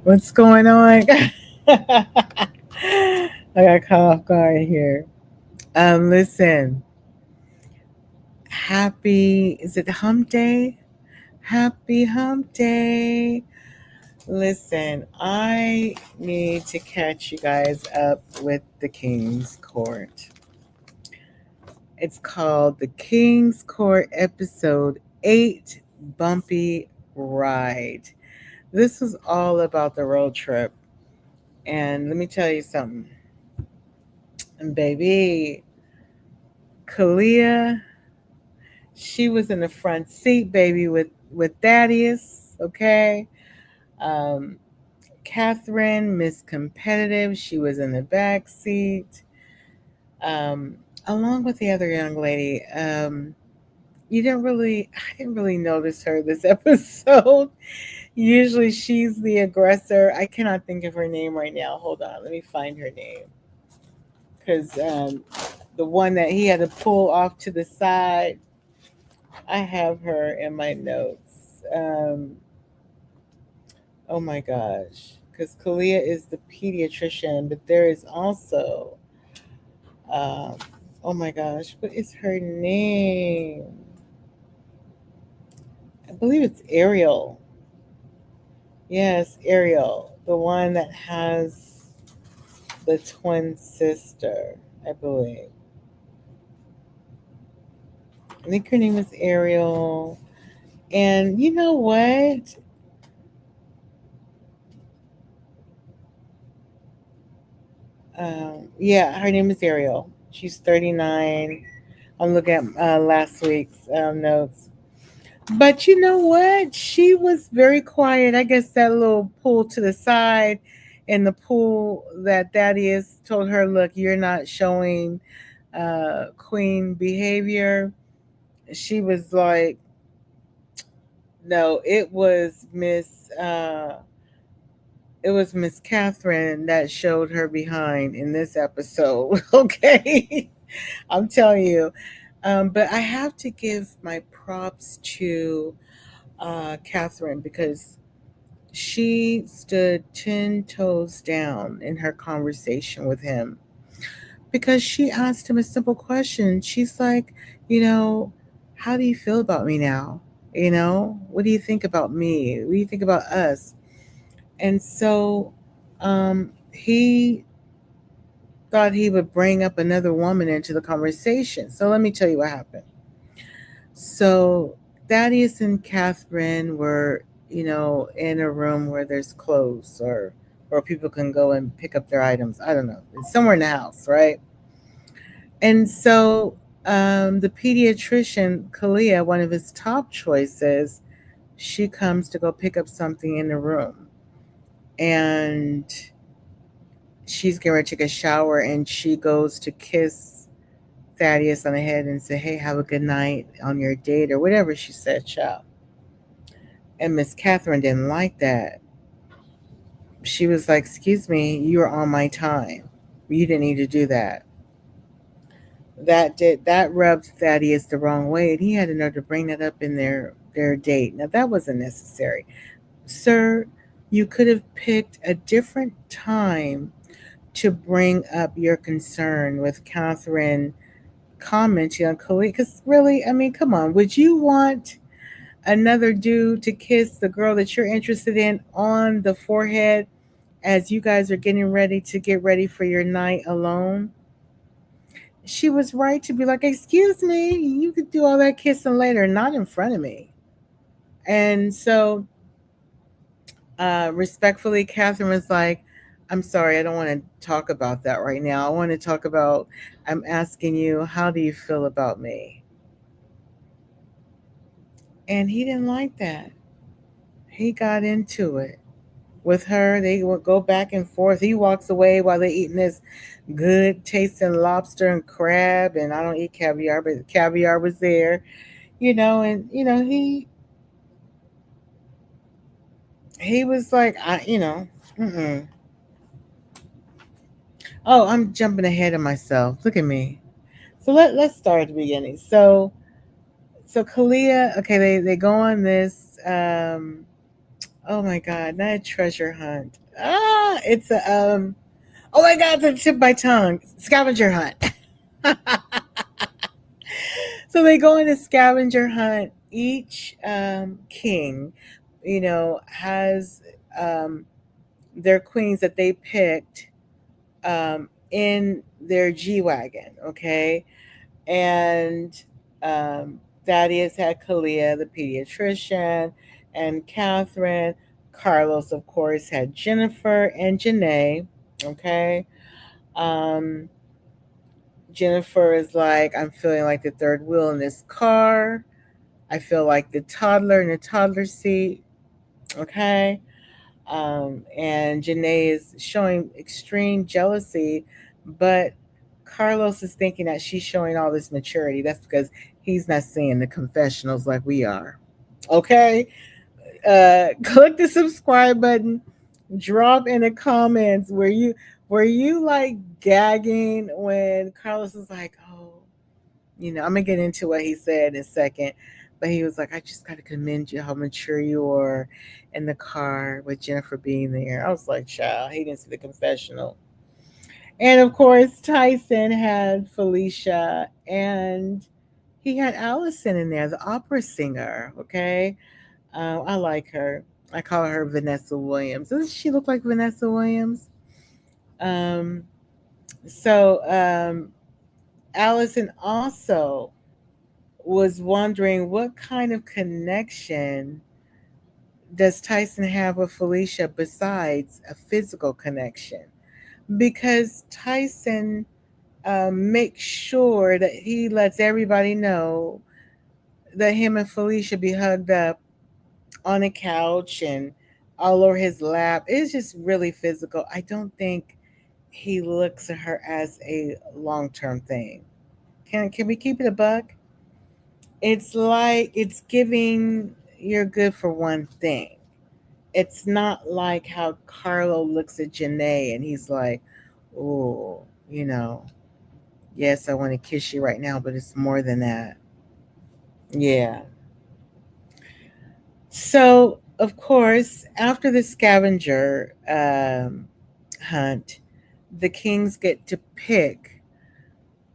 What's going on? I got caught off guard here. Listen, happy, is it hump day? Happy hump day. Listen, I need to catch you guys up with the King's Court. It's called The King's Court, episode 8, Bumpy Ride. This was all about the road trip. And let me tell you something. Baby, Kalia, she was in the front seat, baby, with Thaddeus. Okay, um, Catherine, Miss Competitive, she was in the back seat, um, along with the other young lady. I didn't really notice her this episode. Usually, she's the aggressor. I cannot think of her name right now. Hold on, let me find her name because the one that he had to pull off to the side. I have her in my notes. Oh my gosh. Because Kalia is the pediatrician, but there is also, um, oh my gosh, what is her name? I believe it's Ariel. Yes, Ariel, the one that has the twin sister, I believe. I think her name is Ariel. And you know what? Yeah, her name is Ariel. She's 39. I'm looking at last week's notes. But you know what? She was very quiet. I guess that little pull to the side and the pull that Thaddeus told her, look, you're not showing queen behavior. She was like, no, it was Miss Catherine that showed her behind in this episode. Okay. I'm telling you. But I have to give my props to Catherine because she stood 10 toes down in her conversation with him because she asked him a simple question. She's like, you know, how do you feel about me now? What do you think about me? What do you think about us? And so he thought he would bring up another woman into the conversation. So let me tell you what happened. So Thaddeus and Catherine were, in a room where there's clothes or people can go and pick up their items. I don't know. It's somewhere in the house, right? And so the pediatrician, Kalia, one of his top choices, she comes to go pick up something in the room. And she's getting ready to take a shower and she goes to kiss Thaddeus on the head and say, hey, have a good night on your date or whatever she said, child. And Miss Catherine didn't like that. She was like, excuse me, you are on my time. You didn't need to do that. That rubbed Thaddeus the wrong way, and he had to know to bring that up in their date. Now that wasn't necessary. Sir, you could have picked a different time to bring up your concern with Catherine commenting on Khalid. Because really, I mean, come on, would you want another dude to kiss the girl that you're interested in on the forehead as you guys are getting ready to get ready for your night alone? She was right to be like, excuse me, you could do all that kissing later, not in front of me. And so, respectfully, Catherine was like, I'm sorry, I don't want to talk about that right now. I want to talk about, I'm asking you, how do you feel about me? And he didn't like that. He got into it with her. They would go back and forth. He walks away while they're eating this good tasting lobster and crab. And I don't eat caviar, but caviar was there, and he was like, mm-mm. Oh, I'm jumping ahead of myself. Look at me. So let's start at the beginning. So Kalia, okay, they go on this Oh my God, not a treasure hunt. It's a Oh my God, the tip of my tongue. Scavenger hunt. So they go in a scavenger hunt. Each king, has um, their queens that they picked in their G wagon. Okay, and Thaddeus had Kalia, the pediatrician, and Catherine. Carlos, of course, had Jennifer and Janae. Okay. Um, Jennifer is like, I'm feeling like the third wheel in this car. I feel like the toddler in the toddler seat. Okay. And Janae is showing extreme jealousy, but Carlos is thinking that she's showing all this maturity. That's because he's not seeing the confessionals like we are. Okay. Click the subscribe button. Drop in the comments were you like gagging when Carlos was like, oh, I'm gonna get into what he said in a second, but he was like, I just gotta commend you how mature you are in the car with Jennifer being there. I was like, child, he didn't see the confessional. And of course, Tyson had Felicia and he had Allison in there, the opera singer. Okay. I like her. I call her Vanessa Williams. Doesn't she look like Vanessa Williams? Um, so Allison also was wondering what kind of connection does Tyson have with Felicia besides a physical connection? Because Tyson makes sure that he lets everybody know that him and Felicia be hugged up on a couch and all over his lap. It's just really physical. I don't think he looks at her as a long term thing. Can we keep it a buck? It's like it's giving you're good for one thing. It's not like how Carlo looks at Janae and he's like, oh, you know, yes, I want to kiss you right now, but it's more than that. Yeah. So, of course, after the scavenger hunt, the kings get to pick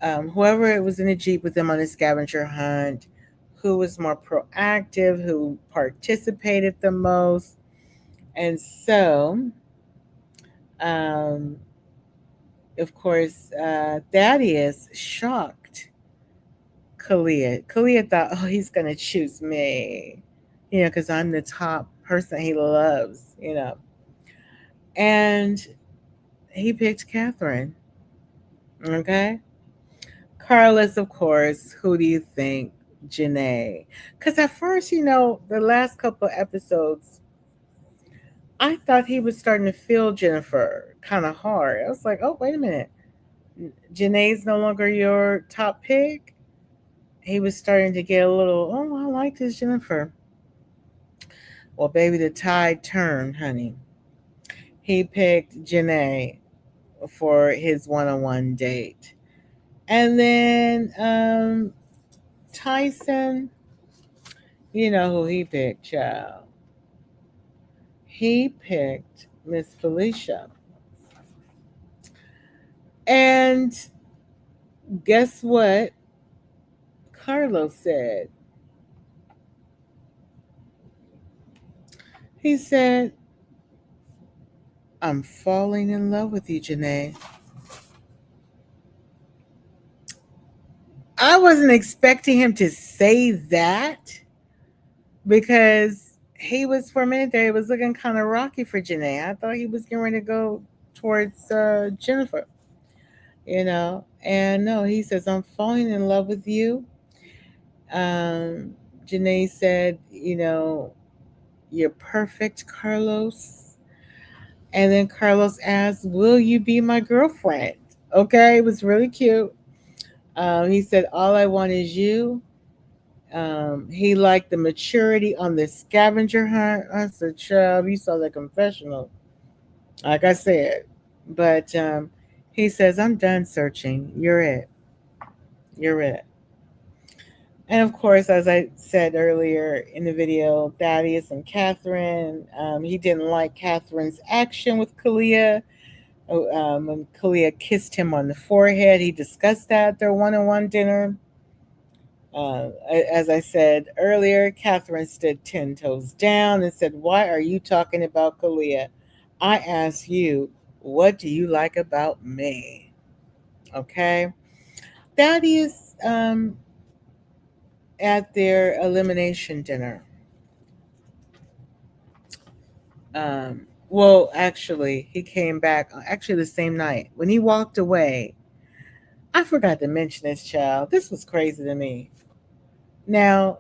whoever it was in the Jeep with them on the scavenger hunt, who was more proactive, who participated the most. And so, um, of course, Thaddeus shocked Kalia. Kalia thought, oh, he's going to choose me, because I'm the top person he loves. And he picked Catherine. Okay. Carlos, of course, who do you think? Janae. Because at first, the last couple of episodes, I thought he was starting to feel Jennifer kind of hard. I was like, oh, wait a minute. Janae's no longer your top pick. He was starting to get a little, oh, I like this Jennifer. Well, baby, the tide turned, honey. He picked Janae for his one-on-one date. And then Tyson, you know who he picked, child. He picked Miss Felicia. And guess what Carlos said? He said, I'm falling in love with you, Janae. I wasn't expecting him to say that because he was, for a minute there, it was looking kind of rocky for Janae. I thought he was getting ready to go towards Jennifer, And no, he says, I'm falling in love with you. Um, Janae said, you're perfect, Carlos. And then Carlos asked, will you be my girlfriend? Okay, it was really cute. He said, all I want is you. He liked the maturity on the scavenger hunt. I said, child, you saw the confessional. Like I said. But he says, I'm done searching. You're it. You're it. And of course, as I said earlier in the video, Thaddeus and Catherine, he didn't like Catherine's action with Kalia. When Kalia kissed him on the forehead, he discussed that at their one on one dinner. Uh, as I said earlier, Catherine stood 10 toes down and said, "Why are you talking about Kalia? I ask you, what do you like about me?" Okay. That is at their elimination dinner. Um, well, actually, he came back actually the same night. When he walked away, I forgot to mention this, child. This was crazy to me. Now,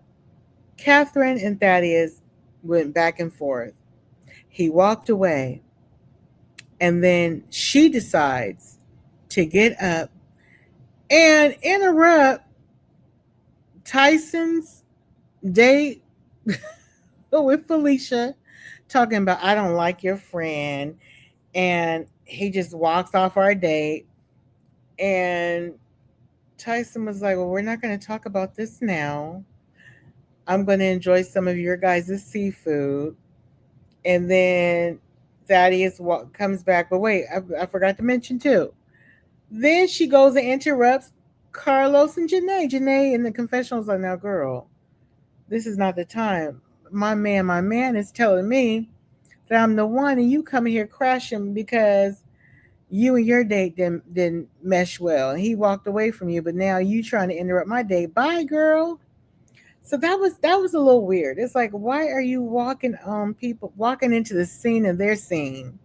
Catherine and Thaddeus went back and forth. He walked away, and then she decides to get up and interrupt Tyson's date with Felicia, talking about, "I don't like your friend." And he just walks off our date. And Tyson was like, "Well, we're not going to talk about this now. I'm going to enjoy some of your guys' seafood." And then Thaddeus comes back. But wait, I forgot to mention too. Then she goes and interrupts Carlos and Janae. Janae in the confessional was like, "Now, girl, this is not the time. My man is telling me that I'm the one, and you coming here crashing because you and your date didn't mesh well, and he walked away from you. But now you trying to interrupt my date. Bye, girl." So that was a little weird. It's like, why are you walking into the scene of their scene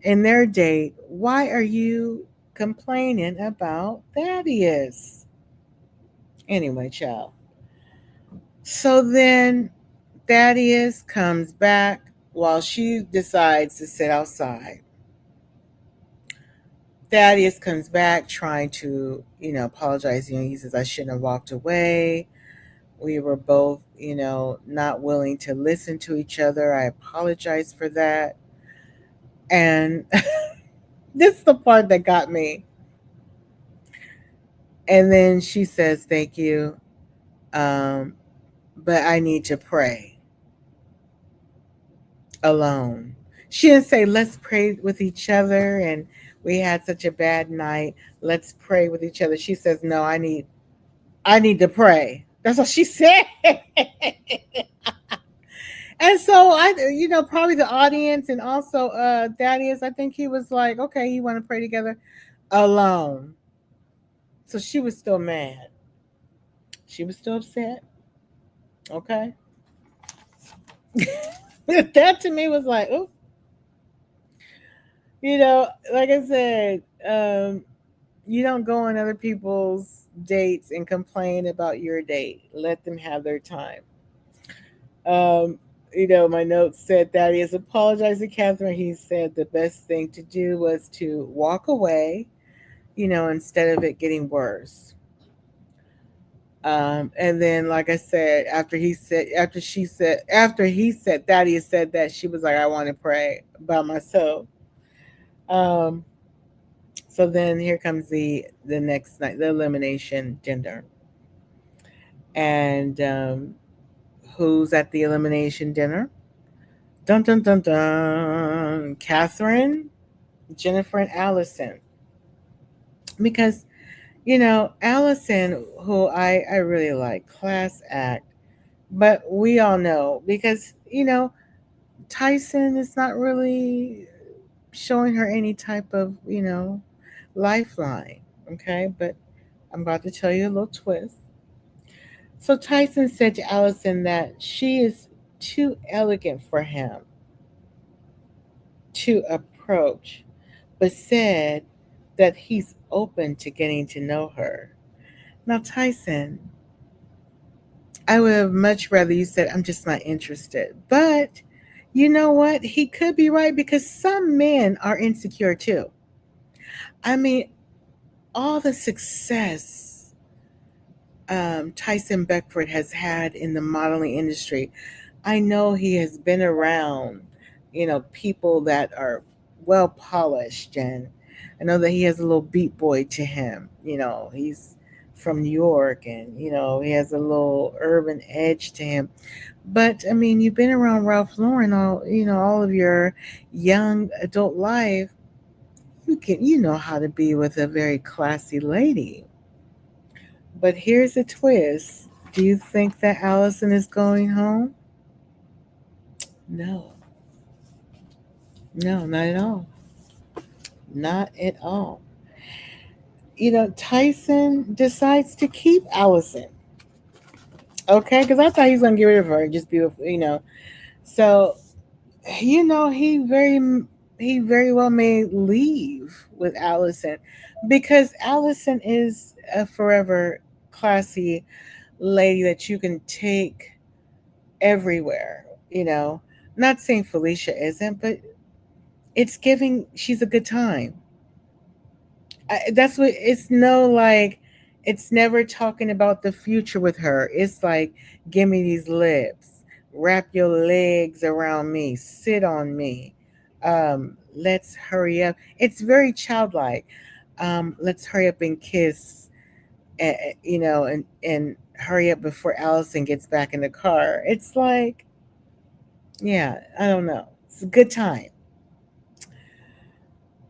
in their date? Why are you complaining about Thaddeus? Anyway, child. So then Thaddeus comes back while she decides to sit outside. Thaddeus comes back trying to, apologize. He says, "I shouldn't have walked away. We were both, not willing to listen to each other. I apologize for that." And this is the part that got me. And then she says, "Thank you. Um, but I need to pray alone." She didn't say, "Let's pray with each other. And we had such a bad night. Let's pray with each other." She says, "No, I need to pray." That's what she said. And so probably the audience and also Thaddeus, I think he was like, "Okay, you want to pray together alone." So she was still mad. She was still upset. Okay. That to me was like, oh, like I said, you don't go on other people's dates and complain about your date. Let them have their time. Um, my notes said that he has apologized to Catherine. He said the best thing to do was to walk away, instead of it getting worse. And then, like I said, after he said that, he said that, she was like, "I want to pray by myself." Um, so then here comes the next night, the elimination dinner, and who's at the elimination dinner? Dun dun dun dun. Catherine, Jennifer, and Allison. Because Allison, who I really like, class act, but we all know because Tyson is not really showing her any type of lifeline. Okay, but I'm about to tell you a little twist. So Tyson said to Allison that she is too elegant for him to approach, but said that he's open to getting to know her. Now, Tyson, I would have much rather you said, "I'm just not interested." But you know what? He could be right because some men are insecure too. I mean, all the success Tyson Beckford has had in the modeling industry, I know he has been around, people that are well polished, and I know that he has a little beat boy to him. He's from New York, and he has a little urban edge to him. But I mean, you've been around Ralph Lauren all of your young adult life. You know how to be with a very classy lady. But here's a twist. Do you think that Allison is going home? No. No, not at all. Not at all. Tyson decides to keep Allison. Okay, because I thought he was gonna get rid of her and just be with. So he very well may leave with Allison because Allison is a forever classy lady that you can take everywhere. You know, not saying Felicia isn't, but it's giving. She's a good time. That's what it's no like. It's never talking about the future with her. It's like, give me these lips, wrap your legs around me, sit on me. Let's hurry up. It's very childlike. Let's hurry up and kiss, and hurry up before Allison gets back in the car. It's like, yeah, I don't know. It's a good time.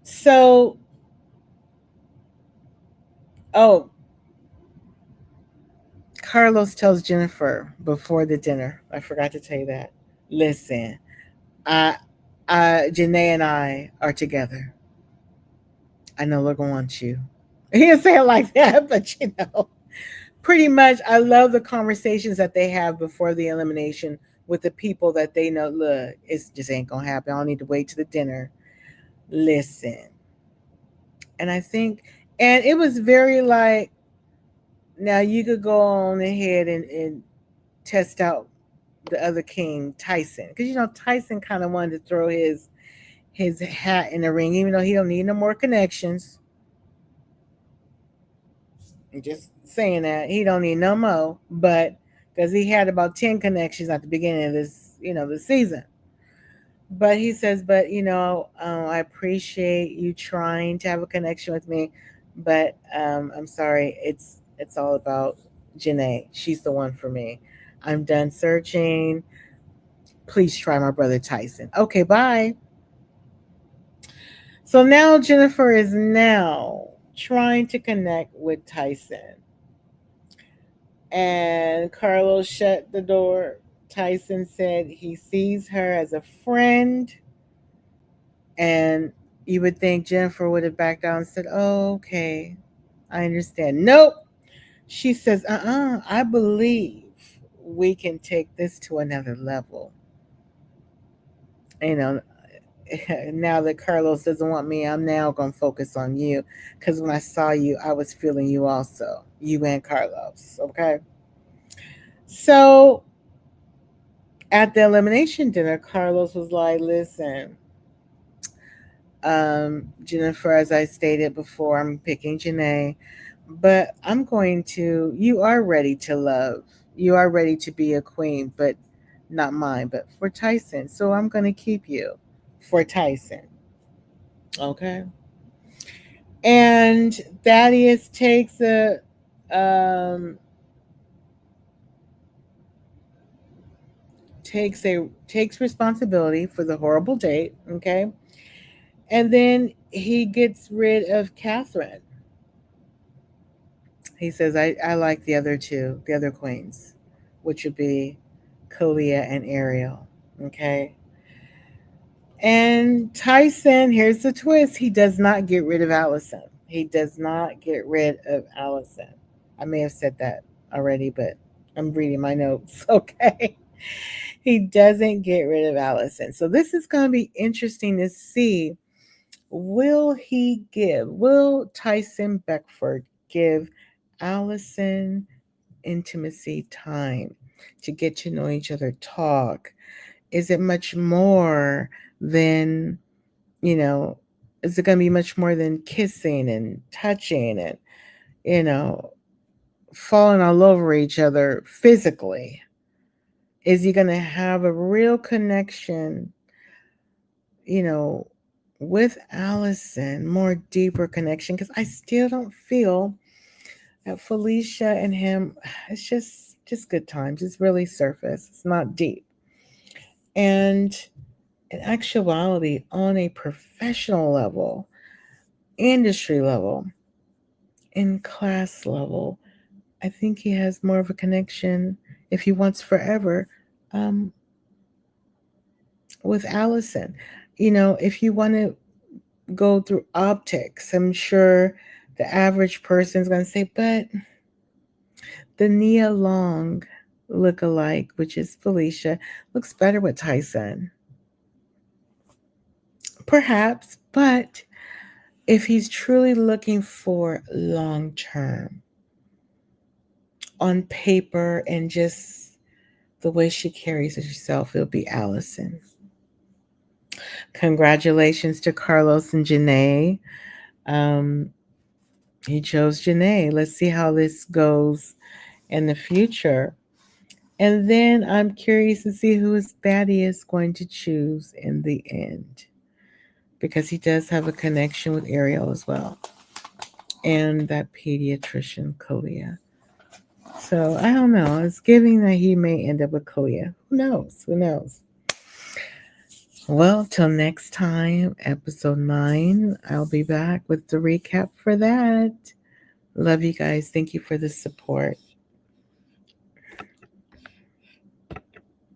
So, oh, Carlos tells Jennifer before the dinner. I forgot to tell you that. Listen, I, Janae and I are together. I no longer want you. He didn't say it like that, but pretty much. I love the conversations that they have before the elimination with the people that they know. Look, it just ain't gonna happen. I don't need to wait to the dinner. Listen, and I think, and it was very like, now you could go on ahead and test out the other king, Tyson, because Tyson kind of wanted to throw his hat in the ring, even though he don't need no more connections. I'm just saying that he don't need no more, but because he had about 10 connections at the beginning of the season. But he says, but I appreciate you trying to have a connection with me, but I'm sorry, it's all about Janae. She's the one for me. I'm done searching. Please try my brother Tyson. Okay, bye. So now Jennifer is now trying to connect with Tyson. And Carlos shut the door. Tyson said he sees her as a friend. And you would think Jennifer would have backed down and said, "Oh, okay. I understand." Nope. She says, I believe we can take this to another level. You know, now that Carlos doesn't want me, I'm now going to focus on you. Because when I saw you, I was feeling you also, you and Carlos. Okay. So at the elimination dinner, Carlos was like, listen, Jennifer, as I stated before, I'm picking Janae, but you are ready to love. You are ready to be a queen, but not mine, but for Tyson. So I'm going to keep you for Tyson. Okay. And Thaddeus um takes responsibility for the horrible date, okay? And then he gets rid of Catherine. He says, I like the other two, the other queens, which would be Kalia and Ariel. Okay. And Tyson, here's the twist. He does not get rid of Allison. He does not get rid of Allison. I may have said that already, but I'm reading my notes. Okay. He doesn't get rid of Allison. So this is going to be interesting to see. Will Tyson Beckford give Allison intimacy time to get to know each other, talk? Is it much more than, you know, is it going to be much more than kissing and touching and, you know, falling all over each other physically? Is he going to have a real connection, you know, with Allison, more deeper connection? Because I still don't feel Felicia and him, it's just good times. It's really surface. It's not deep. And in actuality, on a professional level, industry level, in class level, I think he has more of a connection, if he wants forever, um, with Allison. If you want to go through optics, I'm sure the average person is going to say, but the Nia Long look-alike, which is Felicia, looks better with Tyson. Perhaps, but if he's truly looking for long term, on paper and just the way she carries herself, it'll be Allison. Congratulations to Carlos and Janae. Um, he chose Janae. Let's see how this goes in the future. And then I'm curious to see who his daddy is going to choose in the end. Because he does have a connection with Ariel as well. And that pediatrician, Kalia. So I don't know. It's giving that he may end up with Kalia. Who knows? Who knows? Well, till next time, episode 9, I'll be back with the recap for that. Love you guys. Thank you for the support.